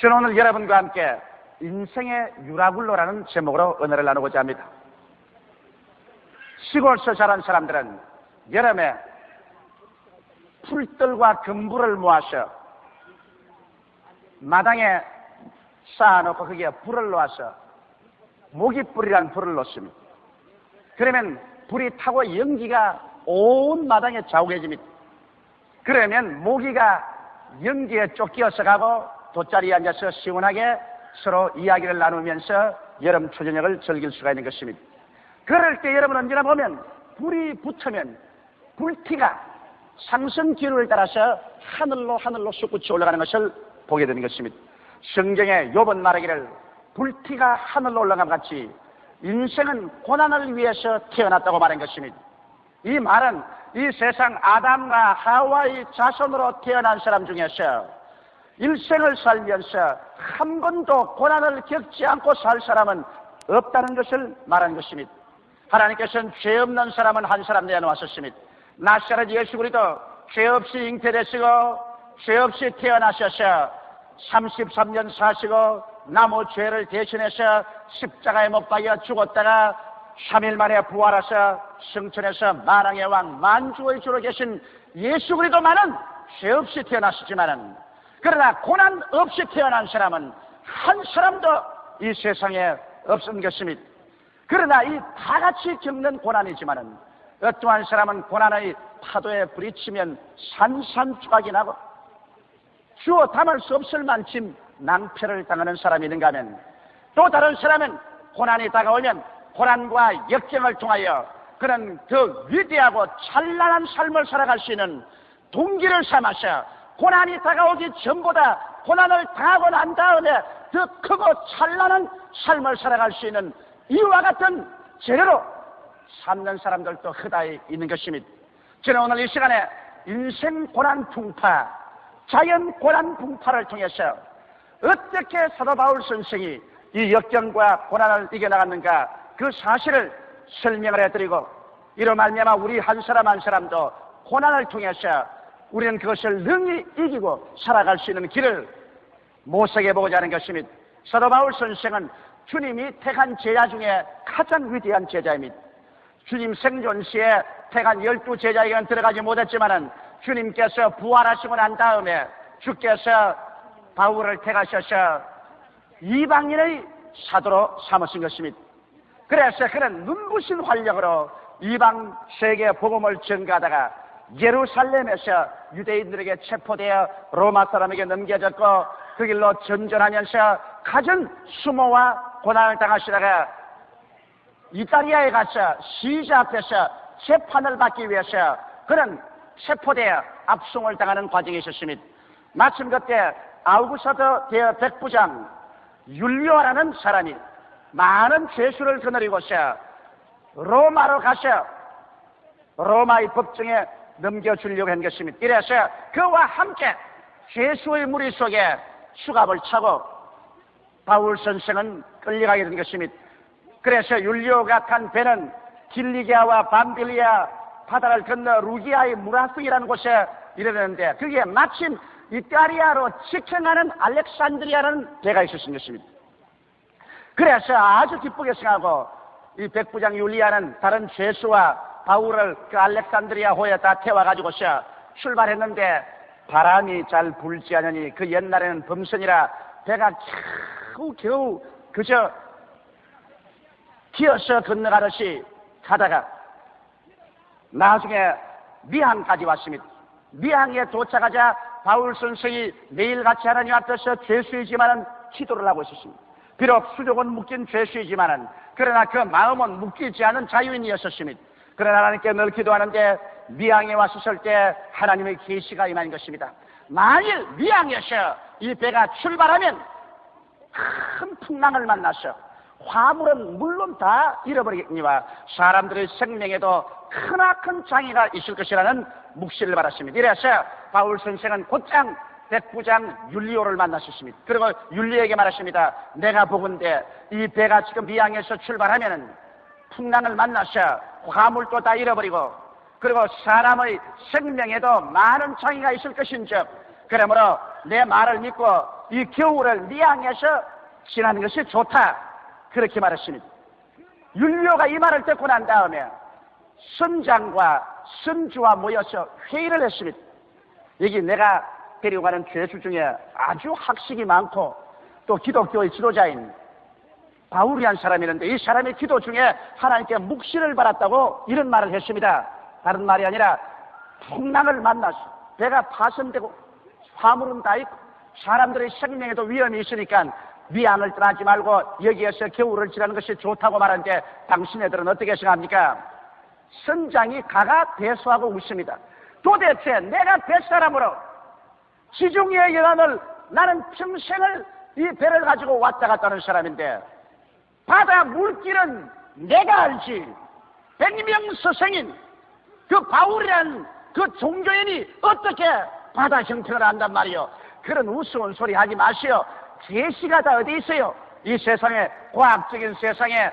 저는 오늘 여러분과 함께 인생의 유라굴로라는 제목으로 은혜를 나누고자 합니다. 시골에서 자란 사람들은 여름에 풀들과 금불을 모아서 마당에 쌓아놓고 거기에 불을 놓아서 모깃불이라는 불을 놓습니다. 그러면 불이 타고 연기가 온 마당에 자욱해집니다. 그러면 모기가 연기에 쫓겨서 가고 돗자리에 앉아서 시원하게 서로 이야기를 나누면서 여름 초저녁을 즐길 수가 있는 것입니다. 그럴 때 여러분 언제나 보면 불이 붙으면 불티가 상승 기류를 따라서 하늘로 솟구쳐 올라가는 것을 보게 되는 것입니다. 성경에 욥은 말하기를 불티가 하늘로 올라간 것 같이 인생은 고난을 위해서 태어났다고 말한 것입니다. 이 말은 이 세상 아담과 하와의 자손으로 태어난 사람 중에서 일생을 살면서 한 번도 고난을 겪지 않고 살 사람은 없다는 것을 말하는 것입니다. 하나님께서는 죄 없는 사람은 한 사람 내어놓았었습니다. 나사렛 예수 그리스도 죄 없이 잉태되시고 죄 없이 태어나셔서 33년 사시고 나무 죄를 대신해서 십자가에 못 박여 죽었다가 3일 만에 부활하셔 승천해서 만왕의 왕 만주의 주로 계신 예수 그리스도만은 죄 없이 태어났었지만은 그러나 고난 없이 태어난 사람은 한 사람도 이 세상에 없는 것입니다. 그러나 이 다 같이 겪는 고난이지만은 어떠한 사람은 고난의 파도에 부딪히면 산산조각이 나고 주어 담을 수 없을 만큼 낭패를 당하는 사람이 있는가 하면 또 다른 사람은 고난이 다가오면 고난과 역경을 통하여 그는 더 위대하고 찬란한 삶을 살아갈 수 있는 동기를 삼아서 고난이 다가오기 전보다 고난을 당하고 난 다음에 더 크고 찬란한 삶을 살아갈 수 있는 이와 같은 재료로 삼는 사람들도 허다히 있는 것입니다. 저는 오늘 이 시간에 인생 고난 풍파, 자연 고난 풍파를 통해서 어떻게 사도 바울 선생이 이 역경과 고난을 이겨나갔는가 그 사실을 설명을 해드리고 이로 말미암아 우리 한 사람 한 사람도 고난을 통해서 우리는 그것을 능히 이기고 살아갈 수 있는 길을 모색해 보고자 하는 것입니다. 사도 바울 선생은 주님이 택한 제자 중에 가장 위대한 제자입니다. 주님 생존 시에 택한 12제자에게는 들어가지 못했지만은 주님께서 부활하시고 난 다음에 주께서 바울을 택하셔서 이방인의 사도로 삼으신 것입니다. 그래서 그는 눈부신 활력으로 이방 세계 복음을 전가하다가 예루살렘에서 유대인들에게 체포되어 로마 사람에게 넘겨졌고 그 길로 전전하면서 가진 수모와 고난을 당하시다가 이탈리아에 가서 시자 앞에서 재판을 받기 위해서 그는 체포되어 압송을 당하는 과정이 있었습니다. 마침 그때 아우구스토 대백부장 율리오라는 사람이 많은 죄수를 거느리고서 로마로 가서 로마의 법정에 넘겨주려고 한 것입니다. 이래서 그와 함께 죄수의 무리 속에 수갑을 차고 바울 선생은 끌려가게 된 것입니다. 그래서 율리오가 탄 배는 길리기아와 밤빌리아 바다를 건너 루기아의 무라스이라는 곳에 이르렀는데 그게 마침 이탈리아로 직행하는 알렉산드리아라는 배가 있었던 것입니다. 그래서 아주 기쁘게 생각하고 이 백부장 율리아는 다른 죄수와 바울을 그 알렉산드리아 호에 다 태워가지고서 출발했는데 바람이 잘 불지 않으니 그 옛날에는 범선이라 배가 겨우 그저 기어서 건너가듯이 가다가 나중에 미항까지 왔습니다. 미항에 도착하자 바울 선생이 매일같이 하나님 앞에서 죄수이지만은 기도를 하고 있었습니다. 비록 수족은 묶인 죄수이지만은 그러나 그 마음은 묶이지 않은 자유인이었습니다. 그러나 하나님께 늘 기도하는데 미항에 왔을 때 하나님의 계시가 임한 것입니다. 만일 미항에서 이 배가 출발하면 큰 풍랑을 만나서 화물은 물론 다 잃어버리겠니와 사람들의 생명에도 크나큰 장애가 있을 것이라는 묵시를 받았습니다. 이래서 바울 선생은 곧장 백부장 율리오를 만났었습니다. 그리고 율리에게 말했습니다. 내가 보건대 이 배가 지금 미항에서 출발하면 풍랑을 만나서 화물도 다 잃어버리고 그리고 사람의 생명에도 많은 장애가 있을 것인즉 그러므로 내 말을 믿고 이 겨울을 네 향해서 지나는 것이 좋다. 그렇게 말했습니다. 율리오가 이 말을 듣고 난 다음에 선장과 선주와 모여서 회의를 했습니다. 여기 내가 데리고 가는 죄수 중에 아주 학식이 많고 또 기독교의 지도자인 바울이란 사람이 있는데 이 사람이 기도 중에 하나님께 묵시를 받았다고 이런 말을 했습니다. 다른 말이 아니라 풍랑을 만나서 배가 파손되고 화물은 다 있고 사람들의 생명에도 위험이 있으니까 위안을 떠나지 말고 여기에서 겨울을 지나는 것이 좋다고 말하는데 당신네들은 어떻게 생각합니까? 선장이 가가 대수하고 웃습니다. 도대체 내가 뱃사람으로 지중해의 연안을 나는 평생을 이 배를 가지고 왔다 갔다 하는 사람인데 바다 물길은 내가 알지. 백명서생인 그 바울이란 그 종교인이 어떻게 바다 형편을 안단 말이요. 그런 우스운 소리 하지 마시오. 계시가 다 어디 있어요? 이 세상에 과학적인 세상에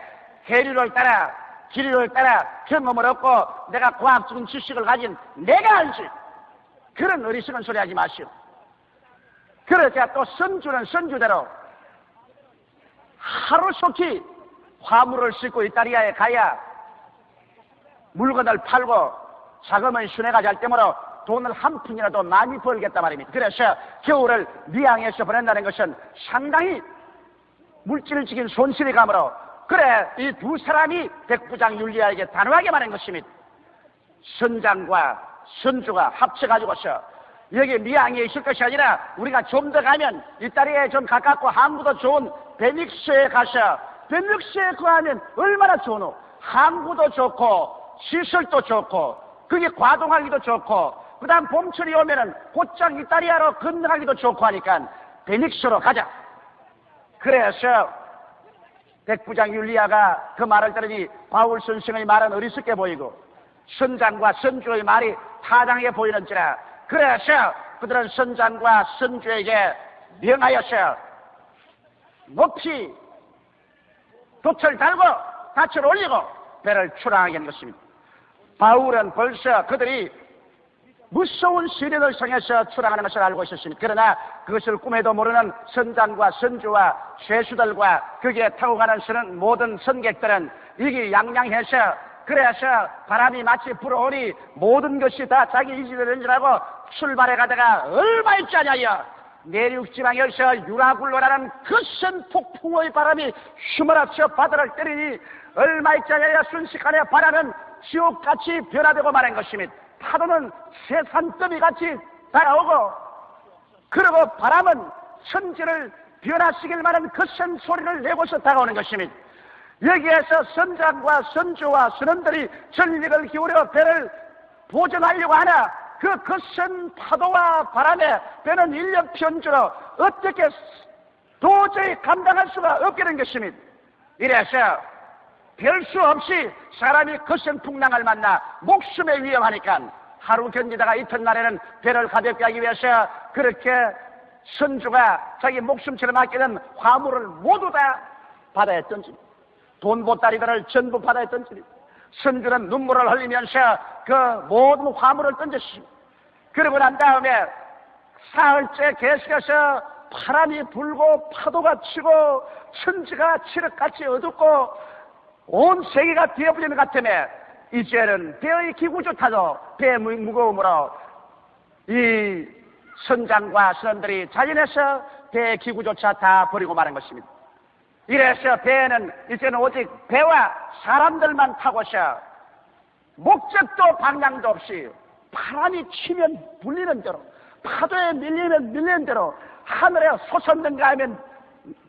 해류를 따라 기류를 따라 경험을 얻고 내가 과학적인 지식을 가진 내가 알지. 그런 어리석은 소리 하지 마시오. 그러자 또 선주는 선주대로 하루속히 화물을 싣고 이탈리아에 가야 물건을 팔고 자금을 순회가 잘 때므로 돈을 한 푼이라도 많이 벌겠단 말입니다. 그래서 겨울을 미항에서 보낸다는 것은 상당히 물질적인 손실이 가므로 그래 이 두 사람이 백부장 율리아에게 단호하게 말한 것입니다. 선장과 선주가 합쳐가지고서 여기 미항에 있을 것이 아니라 우리가 좀 더 가면 이탈리아에 좀 가깝고 항구도 좋은 베닉스에 가서 베닉스에 거하면 얼마나 좋노. 항구도 좋고 시설도 좋고 그게 과동하기도 좋고 그 다음 봄철이 오면은 곧장 이탈리아로 건너가기도 좋고 하니까 베닉스로 가자. 그래서 백부장 율리아가 그 말을 들으니 바울 선생의 말은 어리석게 보이고 선장과 선주의 말이 타당해 보이는지라. 그래서 그들은 선장과 선주에게 명하여서 높이 돛을 달고 닻을 올리고 배를 출항하게 한 것입니다. 바울은 벌써 그들이 무서운 시련을 통해서 출항하는 것을 알고 있었습니다. 그러나 그것을 꿈에도 모르는 선장과 선주와 죄수들과 거기에 타고 가는 모든 선객들은 이게 양양해서 그래서 바람이 마치 불어오니 모든 것이 다 자기 의지를 줄 알고 출발해 가다가 얼마 있지 않냐여 내륙지방에서 유라굴로라는 거센 폭풍의 바람이 휘몰아쳐 바다를 때리니 얼마 있지 않냐여 순식간에 바다는 지옥같이 변화되고 말한 것입니다. 파도는 새산더미같이 다가오고 그리고 바람은 천지를 변화시킬 만한 거센 소리를 내고서 다가오는 것입니다. 여기에서 선장과 선주와 선원들이 전력을 기울여 배를 보전하려고 하나 그 거센 파도와 바람에 배는 일념편주로 어떻게 도저히 감당할 수가 없게 된 것입니다. 이래서 별 수 없이 사람이 거센 풍랑을 만나 목숨에 위험하니까 하루 견디다가 이튿날에는 배를 가볍게 하기 위해서 그렇게 선주가 자기 목숨처럼 아끼는 화물을 모두 다 바다에 던집니다. 돈 보따리들을 전부 바다에 던집니다. 선주는 눈물을 흘리면서 그 모든 화물을 던졌습니다. 그러고 난 다음에 사흘째 계속해서 바람이 불고 파도가 치고 천지가 칠흑같이 어둡고 온 세계가 뒤엎어지는 것 같으며 이제는 배의 기구조차도 배의 무거움으로 이 선장과 선원들이 자진해서 배의 기구조차 다 버리고 마는 것입니다. 이래서 배에는 이제는 오직 배와 사람들만 타고서 목적도 방향도 없이 바람이 치면 불리는 대로 파도에 밀리면 밀리는 대로 하늘에 솟았는가 하면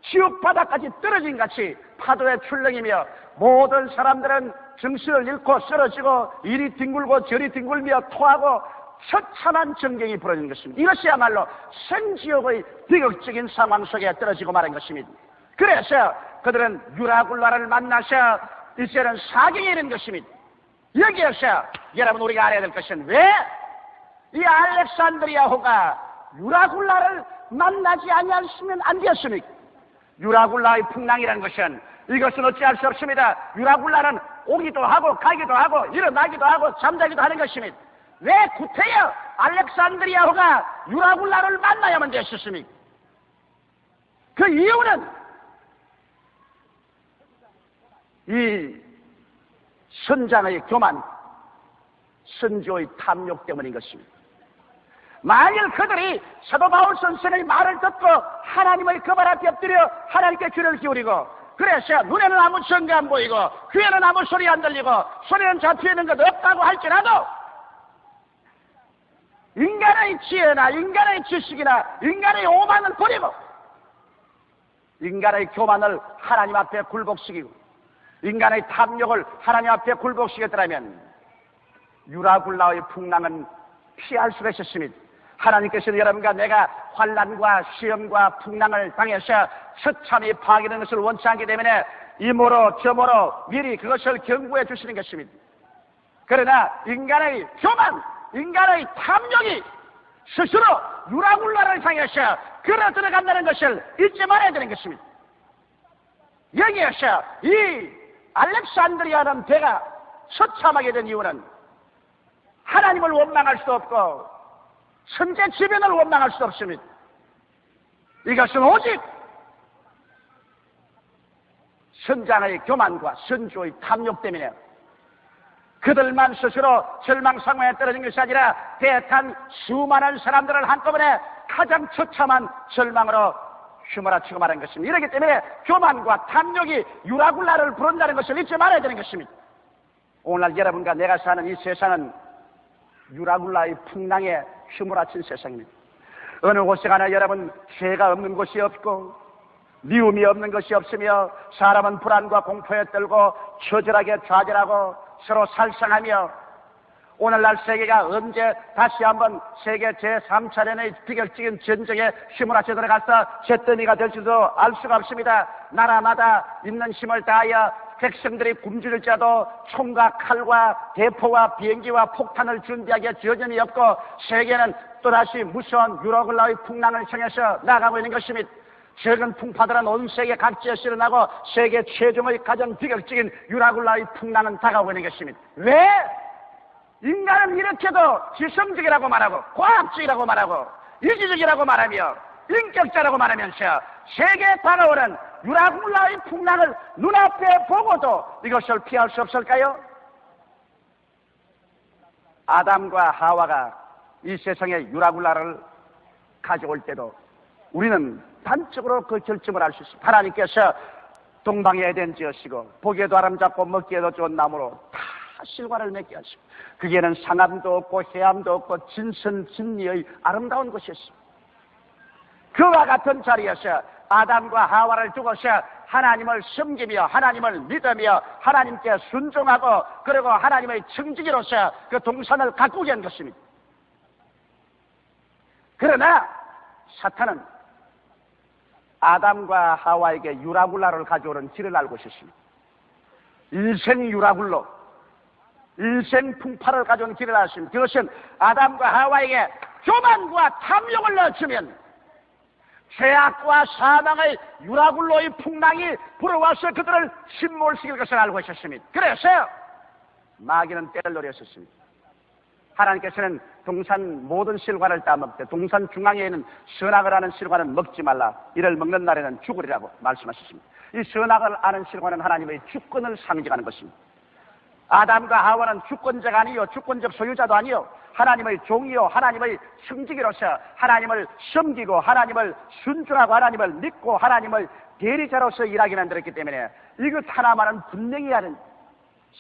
지옥 바다까지 떨어진 같이 파도에 출렁이며 모든 사람들은 정신을 잃고 쓰러지고 이리 뒹굴고 저리 뒹굴며 토하고 처참한 전경이 벌어진 것입니다. 이것이야말로 생지옥의 비극적인 상황 속에 떨어지고 말한 것입니다. 그래서 그들은 유라굴라를 만나서 이제는 사경에 이른 것입니다. 여기에서 여러분 우리가 알아야 될 것은 왜 이 알렉산드리아호가 유라굴라를 만나지 아니하시면 안 되었습니까? 유라굴라의 풍랑이라는 것은 이것은 어찌할 수 없습니다. 유라굴라는 오기도 하고 가기도 하고 일어나기도 하고 잠자기도 하는 것입니다. 왜 구태여 알렉산드리아호가 유라굴라를 만나야만 됐었습니까? 그 이유는 이 선장의 교만, 선조의 탐욕 때문인 것입니다. 만일 그들이 사도 바울 선생의 말을 듣고 하나님의 그 발 앞에 엎드려 하나님께 귀를 기울이고, 그래서 눈에는 아무 증거 안 보이고 귀에는 아무 소리 안 들리고 소리는 잡혀있는 것 없다고 할지라도 인간의 지혜나 인간의 지식이나 인간의 오만을 버리고 인간의 교만을 하나님 앞에 굴복시키고 인간의 탐욕을 하나님 앞에 굴복시켰더라면 유라굴라의 풍랑은 피할 수가 있었습니다. 하나님께서는 여러분과 내가 환난과 시험과 풍랑을 당해서 처참히 파괴되는 것을 원치 않기 때문에 이모로 저모로 미리 그것을 경고해 주시는 것입니다. 그러나 인간의 교만, 인간의 탐욕이 스스로 유라굴라를 향해서 걸어 들어간다는 것을 잊지 말아야 되는 것입니다. 여기에서 이 알렉산드리아라는 배가 처참하게 된 이유는 하나님을 원망할 수 없고 천재지변을 원망할 수 없습니다. 이것은 오직 선장의 교만과 선조의 탐욕 때문에 그들만 스스로 절망상황에 떨어진 것이 아니라 대탄 수많은 사람들을 한꺼번에 가장 처참한 절망으로 휘몰아치고 말한 것입니다. 이렇기 때문에 교만과 탐욕이 유라굴라를 부른다는 것을 잊지 말아야 되는 것입니다. 오늘날 여러분과 내가 사는 이 세상은 유라굴라의 풍랑에 휘몰아친 세상입니다. 어느 곳에 가나 여러분 죄가 없는 곳이 없고 미움이 없는 것이 없으며 사람은 불안과 공포에 떨고 처절하게 좌절하고 서로 살상하며 오늘날 세계가 언제 다시 한번 세계 제3차례의 비격적인 전쟁에 휘몰아쳐 들어가서 잿더미가 될지도 알 수가 없습니다. 나라마다 있는 힘을 다하여 백성들이 굶주릴지라도 총과 칼과 대포와 비행기와 폭탄을 준비하기에 여전히 없고 세계는 또다시 무서운 유라굴라의 풍랑을 향해서 나가고 있는 것입니다. 최근 풍파들은 온 세계 각지에서 일어나고 세계 최종의 가장 비극적인 유라굴라의 풍랑은 다가오고 있는 것입니다. 왜? 인간은 이렇게도 지성적이라고 말하고 과학적이라고 말하고 이기적이라고 말하며 인격자라고 말하면서 세계에 다가오는 유라굴라의 풍랑을 눈앞에 보고도 이것을 피할 수 없을까요? 아담과 하와가 이 세상에 유라굴라를 가져올 때도 우리는 단적으로 그 결정을 할 수 있습니다. 하나님께서 동방에 에덴 지으시고 보기에도 아름답고 먹기에도 좋은 나무로 다 실과를 맺게 하시고 거기에는 상암도 없고 해암도 없고 진선진리의 아름다운 곳이었습니다. 그와 같은 자리에서 아담과 하와를 두고서 하나님을 섬기며 하나님을 믿으며 하나님께 순종하고 그리고 하나님의 청지기로서 그 동산을 가꾸게 한 것입니다. 그러나 사탄은 아담과 하와에게 유라굴라를 가져오는 길을 알고 있었습니다. 인생 유라굴로, 인생 풍파를 가져온 길을 알았습니다. 그것은 아담과 하와에게 교만과 탐욕을 넣어주면 죄악과 사망의 유라굴로의 풍랑이 불어와서 그들을 침몰시킬 것을 알고 있었습니다. 그래서 마귀는 때를 노렸었습니다. 하나님께서는 동산 모든 실과를 따먹되 동산 중앙에 있는 선악을 아는 실과는 먹지 말라. 이를 먹는 날에는 죽으리라고 말씀하셨습니다. 이 선악을 아는 실과는 하나님의 주권을 상징하는 것입니다. 아담과 하와는 주권자가 아니요 주권적 소유자도 아니요 하나님의 종이요 하나님의 성지기로서 하나님을 섬기고 하나님을 순종하고 하나님을 믿고 하나님을 대리자로서 일하게 만들었기 때문에 이것 하나만은 분명히 하는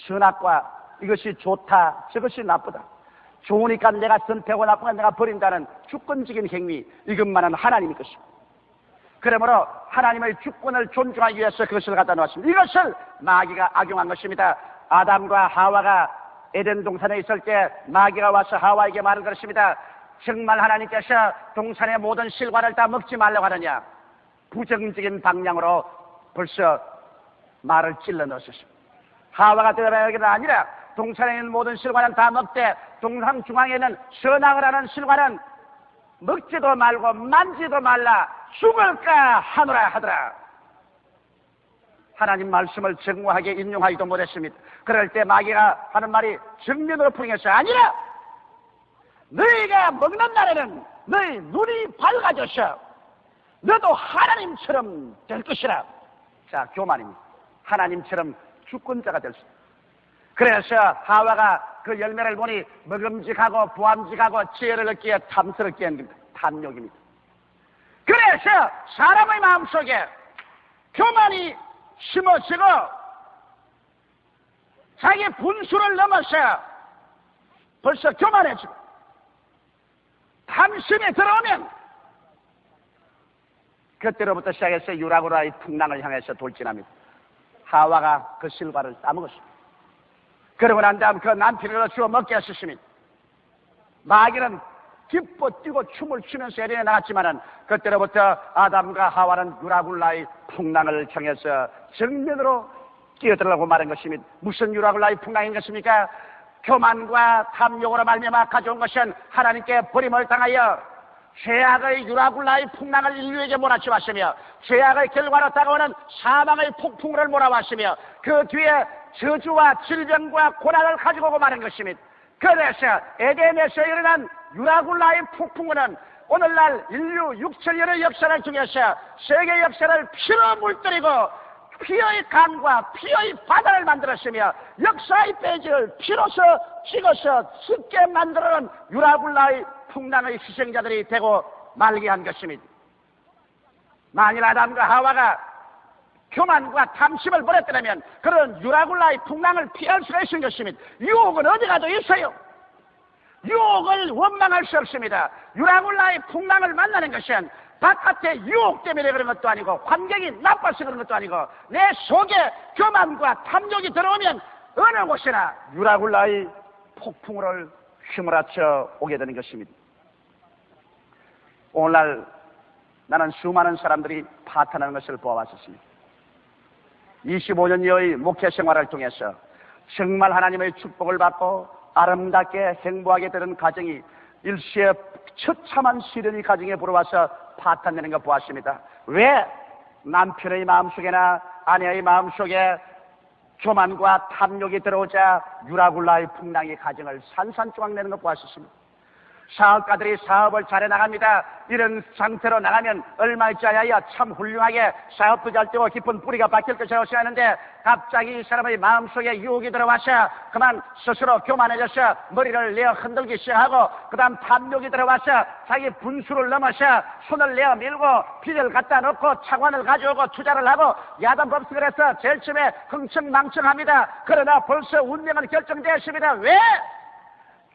선악과 이것이 좋다 저것이 나쁘다 좋으니까 내가 선택하고 나쁘니까 내가 버린다는 주권적인 행위 이것만은 하나님의 것입니다. 그러므로 하나님의 주권을 존중하기 위해서 그것을 갖다 놓았습니다. 이것을 마귀가 악용한 것입니다. 아담과 하와가 에덴 동산에 있을 때 마귀가 와서 하와에게 말을 걸었습니다. 정말 하나님께서 동산의 모든 실과를 다 먹지 말라고 하느냐. 부정적인 방향으로 벌써 말을 찔러 넣었습니다. 하와가 대답하기는 아니라 동산에 있는 모든 실과는 다 먹되 동산 중앙에 있는 선악을 하는 실과는 먹지도 말고 만지도 말라 죽을까 하노라 하더라. 하나님 말씀을 정확하게 인용하기도 못했습니다. 그럴 때 마귀가 하는 말이 정면으로 풀이해서 아니라 너희가 먹는 날에는 너희 눈이 밝아져서 너도 하나님처럼 될 것이라. 자, 교만입니다. 하나님처럼 주권자가 될 수 있다. 그래서 하와가 그 열매를 보니 먹음직하고 부함직하고 지혜를 얻기에 탐스럽게 한 겁니다. 탐욕입니다. 그래서 사람의 마음속에 교만이 심어지고 자기 분수를 넘어서 벌써 교만해지고 탐심이 들어오면 그때로부터 시작해서 유라굴라의 풍랑을 향해서 돌진합니다. 하와가 그 실과를 따먹었습니다. 그러고 난 다음 그 남편을 주워 먹게 하셨습니다. 마귀는 기뻐 뛰고 춤을 추면서 에리에 나갔지만은 그때로부터 아담과 하와는 유라굴라의 풍랑을 향해서 정면으로 뛰어들어가고 말한 것입니다. 무슨 유라굴라의 풍랑인 것입니까? 교만과 탐욕으로 말미암아 가져온 것은 하나님께 버림을 당하여 죄악의 유라굴라의 풍랑을 인류에게 몰아치웠으며 죄악의 결과로 다가오는 사망의 폭풍을 몰아왔으며 그 뒤에 저주와 질병과 고난을 가지고 오고 마는 것입니다. 그래서 에덴에서 일어난 유라굴라의 폭풍은 오늘날 인류 6천년의 역사를 중에서 세계 역사를 피로 물들이고 피의 강과 피의 바다를 만들었으며 역사의 페이지를 피로서 찍어서 습게 만들어놓은 유라굴라의 풍랑의 희생자들이 되고 말게 한 것입니다. 만일 아담과 하와가 교만과 탐심을 버렸더라면 그런 유라굴라의 풍랑을 피할 수가 있는 것입니다. 유혹은 어디 가도 있어요. 유혹을 원망할 수 없습니다. 유라굴라의 풍랑을 만나는 것은 바깥의 유혹 때문에 그런 것도 아니고 환경이 나빠서 그런 것도 아니고 내 속에 교만과 탐욕이 들어오면 어느 곳이나 유라굴라의 폭풍을 휘몰아쳐 오게 되는 것입니다. 오늘날 나는 수많은 사람들이 파탄하는 것을 보아왔었습니다. 25년여의 목회 생활을 통해서 정말 하나님의 축복을 받고 아름답게 행복하게 되는 가정이 일시에 처참한 시련이 가정에 불어와서 파탄되는 것 보았습니다. 왜? 남편의 마음속에나 아내의 마음속에 교만과 탐욕이 들어오자 유라굴라의 풍랑이 가정을 산산조각 내는 것 보았습니다. 사업가들이 사업을 잘해 나갑니다. 이런 상태로 나가면 얼마 있지 않아야 참 훌륭하게 사업도 잘 되고 깊은 뿌리가 박힐 것이라고 생각하는데 갑자기 이 사람의 마음속에 유혹이 들어와서 그만 스스로 교만해져서 머리를 내어 흔들기 시작하고 그 다음 탐욕이 들어와서 자기 분수를 넘어서 손을 내어 밀고 빚을 갖다 놓고 차관을 가져오고 투자를 하고 야단법석을 해서 제일 처음에 흥청망청합니다. 그러나 벌써 운명은 결정되었습니다. 왜?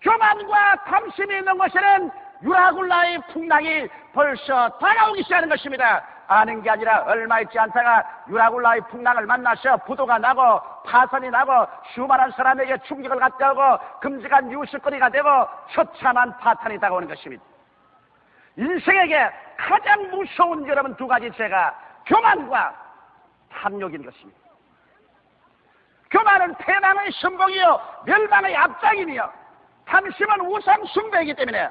교만과 탐심이 있는 것에는 유라굴라의 풍랑이 벌써 다가오기 시작하는 것입니다. 아는 게 아니라 얼마 있지 않다가 유라굴라의 풍랑을 만나서 부도가 나고 파산이 나고 수많은 사람에게 충격을 갖다 오고 끔찍한 뉴스거리가 되고 처참한 파탄이 다가오는 것입니다. 인생에게 가장 무서운 여러분 두 가지 죄가 교만과 탐욕인 것입니다. 교만은 패망의 선봉이요 멸망의 앞장이며 탐심은 우상 숭배이기 때문에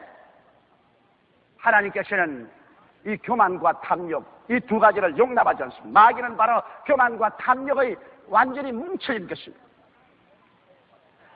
하나님께서는 이 교만과 탐욕 이 두 가지를 용납하지 않습니다. 마귀는 바로 교만과 탐욕의 완전히 뭉쳐진 것입니다.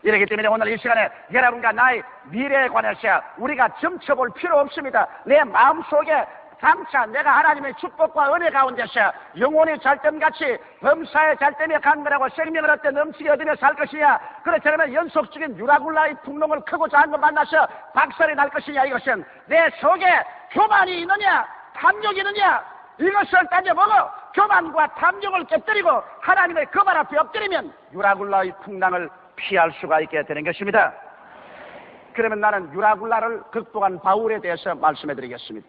이렇기 때문에 오늘 이 시간에 여러분과 나의 미래에 관해서 우리가 점쳐볼 필요 없습니다. 내 마음속에 장차 내가 하나님의 축복과 은혜 가운데서 영혼이 잘됨같이 범사에 잘됨에 강건하고 생명을 얻되 넘치게 얻으며 살 것이냐, 그렇지 않으면 연속적인 유라굴라의 풍랑을 크고 작은 걸 만나서 박살이 날 것이냐, 이것은 내 속에 교만이 있느냐 탐욕이 있느냐 이것을 따져보고 교만과 탐욕을 깨뜨리고 하나님의 거발 앞에 엎드리면 유라굴라의 풍랑을 피할 수가 있게 되는 것입니다. 그러면 나는 유라굴라를 극복한 바울에 대해서 말씀해 드리겠습니다.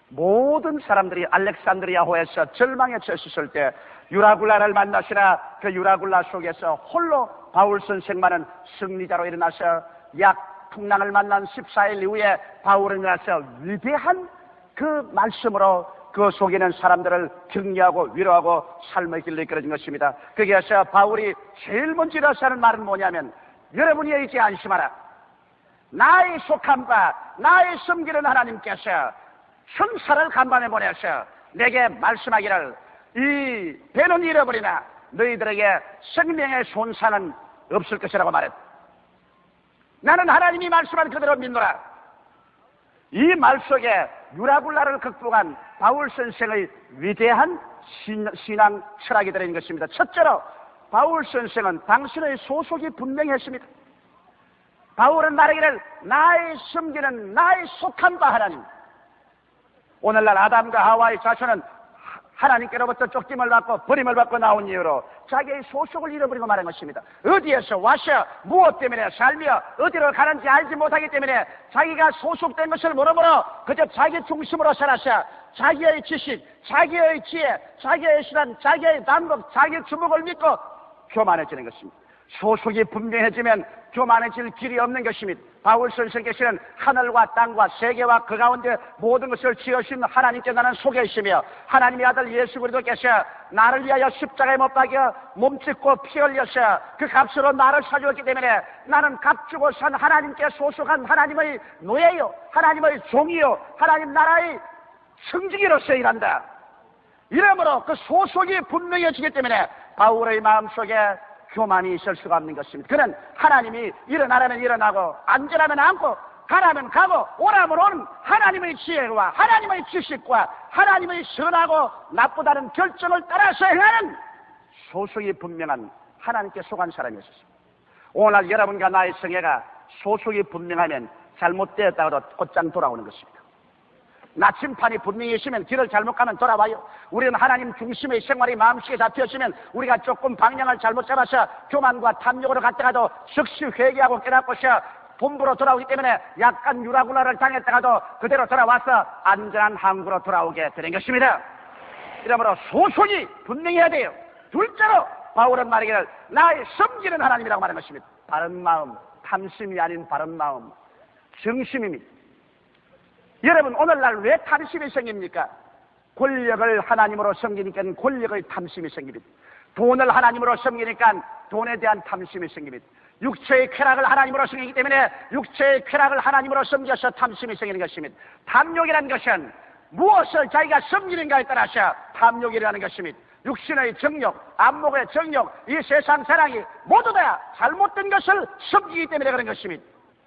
모든 사람들이 알렉산드리아호에서 절망에 처했을 때 유라굴라를 만나시나 그 유라굴라 속에서 홀로 바울 선생만은 승리자로 일어나서 약 풍랑을 만난 14일 이후에 바울은 일어나서 위대한 그 말씀으로 그 속에 있는 사람들을 격려하고 위로하고 삶의 길로 이끌어진 것입니다. 거기에서 바울이 제일 먼저 일어서 하는 말은 뭐냐면, 여러분이 이제 안심하라. 나의 속함과 나의 섬기는 하나님께서 천사를 간반에 보내서 내게 말씀하기를, 이 배는 잃어버리나 너희들에게 생명의 손상은 없을 것이라고 말했다. 나는 하나님이 말씀한 그대로 믿노라. 이 말 속에 유라굴라를 극복한 바울 선생의 위대한 신앙 철학이 들어있는 것입니다. 첫째로 바울 선생은 당신의 소속이 분명했습니다. 바울은 말하기를 나의 섬기는 나의 속한 바 하나님. 오늘날 아담과 하와의 자손은 하나님께로부터 쫓김을 받고 버림을 받고 나온 이유로 자기의 소속을 잃어버리고 말한 것입니다. 어디에서 와서 무엇 때문에 살며 어디로 가는지 알지 못하기 때문에 자기가 소속된 것을 모르므로 그저 자기 중심으로 살아서 자기의 지식, 자기의 지혜, 자기의 신앙, 자기의 반복, 자기의 주목을 믿고 교만해지는 것입니다. 소속이 분명해지면 교만해질 길이 없는 것입니다. 바울 선생께서는 하늘과 땅과 세계와 그 가운데 모든 것을 지으신 하나님께 나는 속해 있으며 하나님의 아들 예수 그리스도께서 나를 위하여 십자가에 못 박여 몸짓고 피 흘려서 그 값으로 나를 사주었기 때문에 나는 값주고 산 하나님께 소속한 하나님의 노예요, 하나님의 종이요, 하나님 나라의 승직이로서 일한다. 이러므로 그 소속이 분명해지기 때문에 바울의 마음속에 교만이 있을 수가 없는 것입니다. 그는 하나님이 일어나라면 일어나고 앉으라면 앉고 가라면 가고 오라면 오는 하나님의 지혜와 하나님의 지식과 하나님의 선하고 나쁘다는 결정을 따라서 행하는 소속이 분명한 하나님께 속한 사람이었습니다. 오늘 여러분과 나의 성애가 소속이 분명하면 잘못되었다고도 곧장 돌아오는 것입니다. 나침판이 분명히 있으면 길을 잘못 가면 돌아와요. 우리는 하나님 중심의 생활이 마음속에 잡혔으면 우리가 조금 방향을 잘못 잡아서 교만과 탐욕으로 갔다가도 즉시 회개하고 깨닫고서 본부로 돌아오기 때문에 약간 유라굴라를 당했다가도 그대로 돌아와서 안전한 항구로 돌아오게 되는 것입니다. 이러므로 소속이 분명해야 돼요. 둘째로 바울은 말하기를 나의 섬기는 하나님이라고 말한 것입니다. 바른 마음, 탐심이 아닌 바른 마음, 정심입니다. 여러분 오늘날 왜 탐심이 생깁니까? 권력을 하나님으로 섬기니까 권력의 탐심이 생깁니다. 돈을 하나님으로 섬기니까 돈에 대한 탐심이 생깁니다. 육체의 쾌락을 하나님으로 섬기기 때문에 육체의 쾌락을 하나님으로 섬겨서 탐심이 생기는 것입니다. 탐욕이라는 것은 무엇을 자기가 섬기는가에 따라서 탐욕이라는 것입니다. 육신의 정욕, 안목의 정욕, 이 세상 사랑이 모두 다 잘못된 것을 섬기기 때문에 그런 것입니다.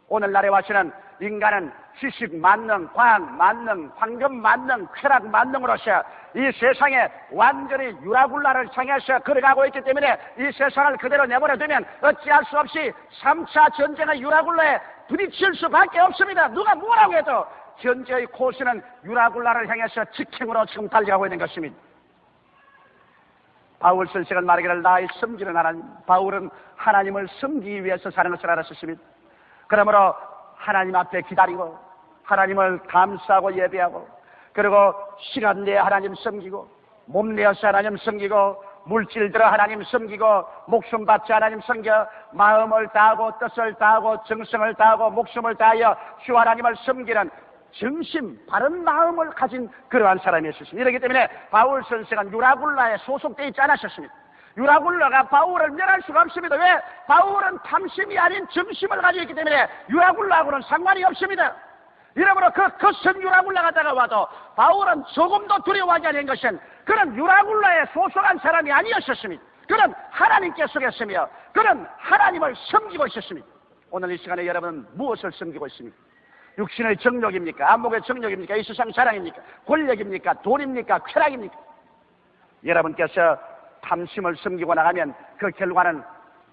오늘날에 와서는 인간은 지식 만능, 과학 만능, 황금 만능, 쾌락 만능으로서 이 세상에 완전히 유라굴라를 향해서 걸어가고 있기 때문에 이 세상을 그대로 내버려두면 어찌할 수 없이 3차 전쟁의 유라굴라에 부딪힐 수밖에 없습니다. 누가 뭐라고 해도 현재의 코스는 유라굴라를 향해서 직행으로 지금 달려가고 있는 것입니다. 바울 선생은 말하기를 나의 섬기는 하나님, 바울은 하나님을 섬기기 위해서 사는 것을 알았습니다. 그러므로 하나님 앞에 기다리고 하나님을 감사하고 예배하고 그리고 시간 내에 하나님 섬기고 몸 내어서 하나님 섬기고 물질 들어 하나님 섬기고 목숨 바쳐 하나님 섬겨 마음을 다하고 뜻을 다하고 정성을 다하고 목숨을 다하여 주 하나님을 섬기는 정심 바른 마음을 가진 그러한 사람이었습니다. 이렇기 때문에 바울 선생은 유라굴라에 소속되어 있지 않았습니다. 유라굴라가 바울을 멸할 수가 없습니다. 왜? 바울은 탐심이 아닌 정심을 가지고 있기 때문에 유라굴라하고는 상관이 없습니다. 이러므로 그 거센 유라굴라가 다가와도 바울은 조금도 두려워하지 않은 것은 그는 유라굴라에 소속한 사람이 아니었습니다. 그는 하나님께 속했으며 그는 하나님을 섬기고 있었습니다. 오늘 이 시간에 여러분은 무엇을 섬기고 있습니까? 육신의 정욕입니까? 안목의 정욕입니까? 이 세상 사랑입니까? 권력입니까? 돈입니까? 쾌락입니까? 여러분께서 탐심을 섬기고 나가면 그 결과는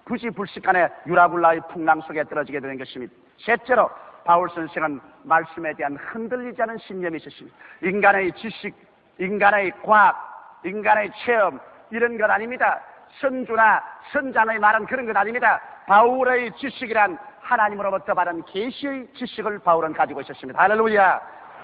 부지불식간에 유라굴라의 풍랑 속에 떨어지게 되는 것입니다. 셋째로 바울 선생은 말씀에 대한 흔들리지 않은 신념이 있었습니다. 인간의 지식, 인간의 과학, 인간의 체험 이런 것 아닙니다. 선주나 선장의 말은 그런 것 아닙니다. 바울의 지식이란 하나님으로부터 받은 계시의 지식을 바울은 가지고 있었습니다. 할렐루야.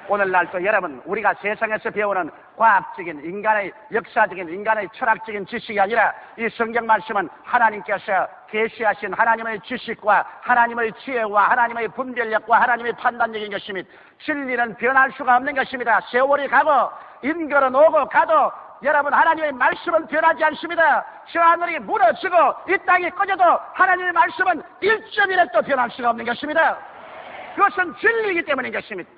오늘날도 여러분 우리가 세상에서 배우는 과학적인 인간의 역사적인 인간의 철학적인 지식이 아니라 이 성경 말씀은 하나님께서 계시하신 하나님의 지식과 하나님의 지혜와 하나님의 분별력과 하나님의 판단력인 것입니다. 진리는 변할 수가 없는 것입니다. 세월이 가고 인걸은 오고 가도 여러분 하나님의 말씀은 변하지 않습니다. 저 하늘이 무너지고 이 땅이 꺼져도 하나님의 말씀은 1.1도 변할 수가 없는 것입니다. 그것은 진리이기 때문인 것입니다.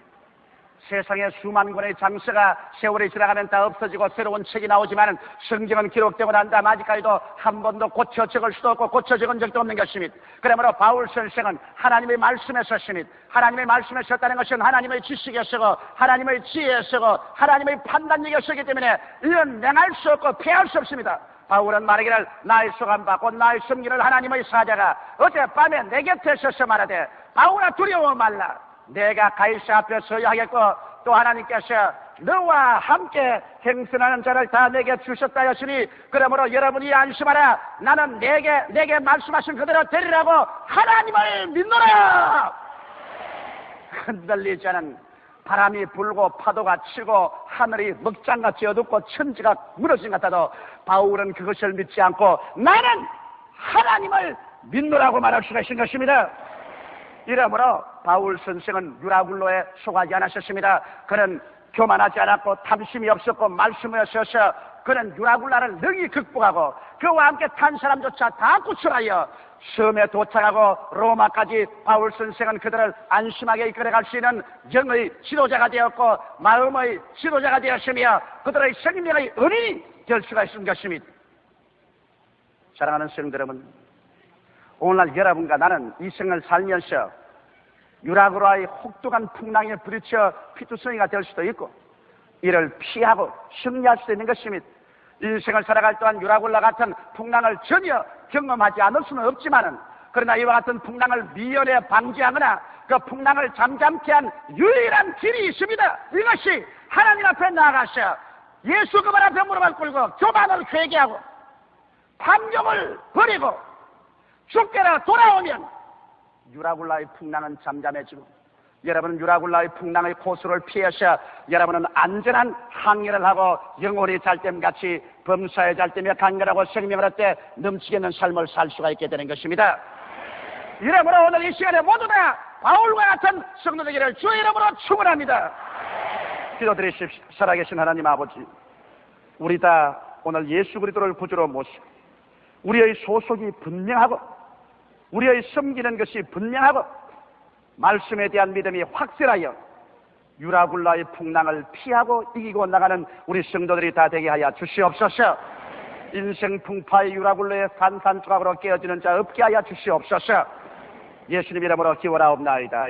세상에 수만 권의 장서가 세월이 지나가면 다 없어지고 새로운 책이 나오지만 성경은 기록되고 난 다음 아직까지도 한 번도 고쳐 적을 수도 없고 고쳐 적은 적도 없는 것입니다. 그러므로 바울 선생은 하나님의 말씀에 섰습니다. 하나님의 말씀에 섰다는 것은 하나님의 지식에 서고 하나님의 지혜에 서고 하나님의 판단력에 서기 때문에 이런 맹할 수 없고 패할 수 없습니다. 바울은 말하기를 나의 소감바 곧 나의 섬기는 하나님의 사자가 어젯밤에 내 곁에 서서 말하되 바울아 두려워 말라. 내가 가이사 앞에 서야 하겠고 또 하나님께서 너와 함께 행선하는 자를 다 내게 주셨다 하시니 그러므로 여러분이 안심하라. 나는 내게 말씀하신 그대로 되리라고 하나님을 믿노라. 흔들리지 않은 바람이 불고 파도가 치고 하늘이 먹장같이 어둡고 천지가 무너진 것 같아도 바울은 그것을 믿지 않고 나는 하나님을 믿노라고 말할 수가 있는 것입니다. 이러므로 바울 선생은 유라굴로에 속하지 않았었습니다. 그는 교만하지 않았고 탐심이 없었고 말씀에 서서 그는 유라굴라를 능히 극복하고 그와 함께 탄 사람조차 다 구출하여 섬에 도착하고 로마까지 바울 선생은 그들을 안심하게 이끌어갈 수 있는 영의 지도자가 되었고 마음의 지도자가 되었으며 그들의 생명의 은인이 될 수가 있는 것입니다. 사랑하는 성도 여러분, 오늘날 여러분과 나는 이 생을 살면서 유라굴라의 혹독한 풍랑에 부딪혀 피투성이가 될 수도 있고 이를 피하고 승리할 수도 있는 것입니다. 인생을 살아갈 동안 유라굴라 같은 풍랑을 전혀 경험하지 않을 수는 없지만은 그러나 이와 같은 풍랑을 미연에 방지하거나 그 풍랑을 잠잠케 한 유일한 길이 있습니다. 이것이 하나님 앞에 나아가서 예수 그분 앞에 무릎을 꿇고 교만을 회개하고 탐욕을 버리고 주께로 돌아오면 유라굴라의 풍랑은 잠잠해지고 여러분은 유라굴라의 풍랑의 고수를 피해서 여러분은 안전한 항해를 하고 영혼이 잘됨같이 범사에 잘되며 간결하고 생명을 얻되 넘치게 있는 삶을 살 수가 있게 되는 것입니다. 이러므로 오늘 이 시간에 모두 다 바울과 같은 성도 되기를 주의 이름으로 축원합니다. 기도드리십시오. 살아계신 하나님 아버지, 우리 다 오늘 예수 그리스도를 구주로 모시고 우리의 소속이 분명하고 우리의 섬기는 것이 분명하고 말씀에 대한 믿음이 확실하여 유라굴라의 풍랑을 피하고 이기고 나가는 우리 성도들이 다 되게 하여 주시옵소서. 인생 풍파의 유라굴라의 산산조각으로 깨어지는 자 없게 하여 주시옵소서. 예수님 이름으로 기원하옵나이다.